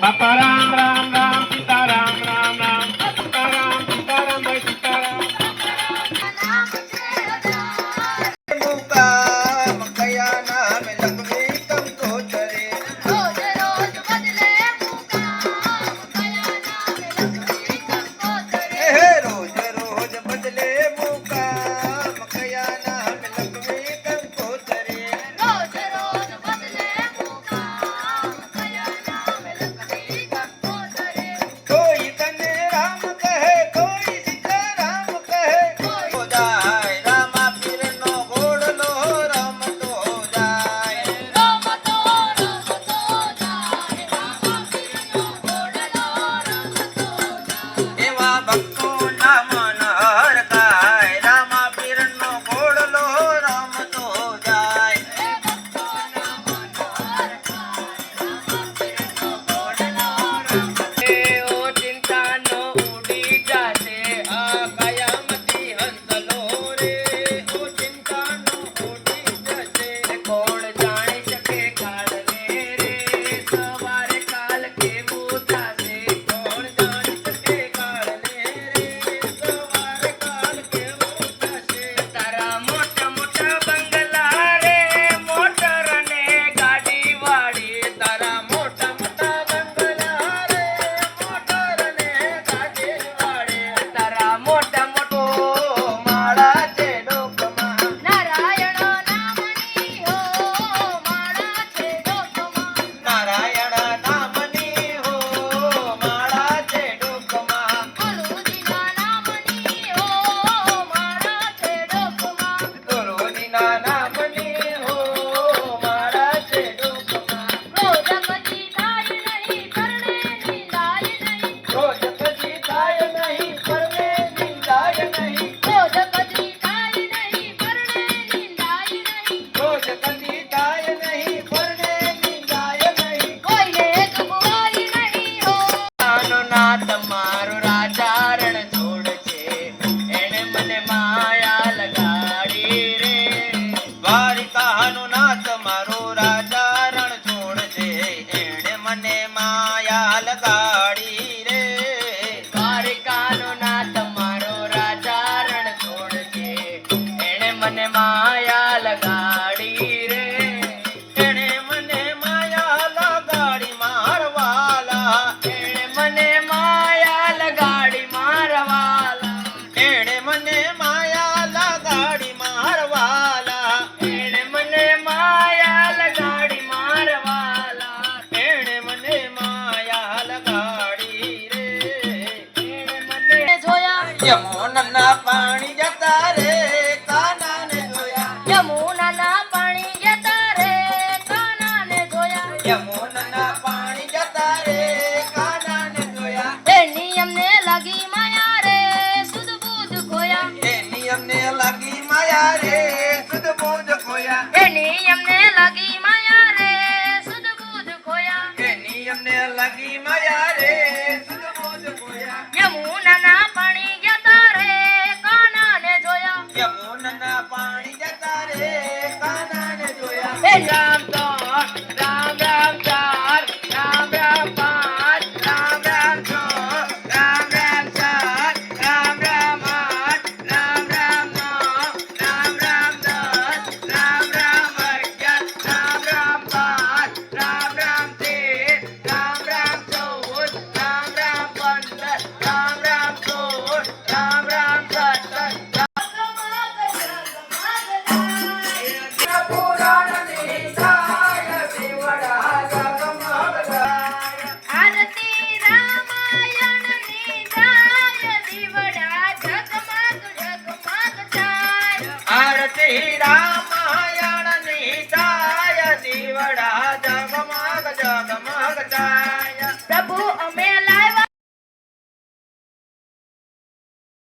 બાપા રામ રામ રામ સીતારામ રામ રામ સીતારામ સીતારામ ભાઈ સીતારામ યમુના પાણી જતા રે કાના ને જોયા યમુના પાણી જતા રે કાના ને જોયા યમુના પાણી જતા રે કાના ને જોયા એની અમને લાગી માયા રે સુધ બુધ ખોયા એની અમને લાગી માયા રે સુધ બુધ ખોયા એની અમને લાગી માયા રે સુધ બુધ ખોયા એની અમને લાગી માયા રે સુધ બુધ ખોયા યમુના પાણી જતા રે કાના ને જોયા યમુના પાણી જતા રે કાના ને જોયા હે રામ તો રામ રામ ચાર રામ રામ પાંચ રામ રામ છ રામ રામ સાત રામ રામ આઠ રામ રામ નવ રામ રામ દસ રામ રામ અગિયાર રામ રામ 12 રામ રામ 13 રામ રામ 14 રામ રામ 15 રામ રામ 16 રામ રામ 17 આરતી રામાયણની જાય દીવડા ઝગમગ ઝગમગ થાય આરતી રામાયણની થાય દીવડા જગમગ જગમગ થાય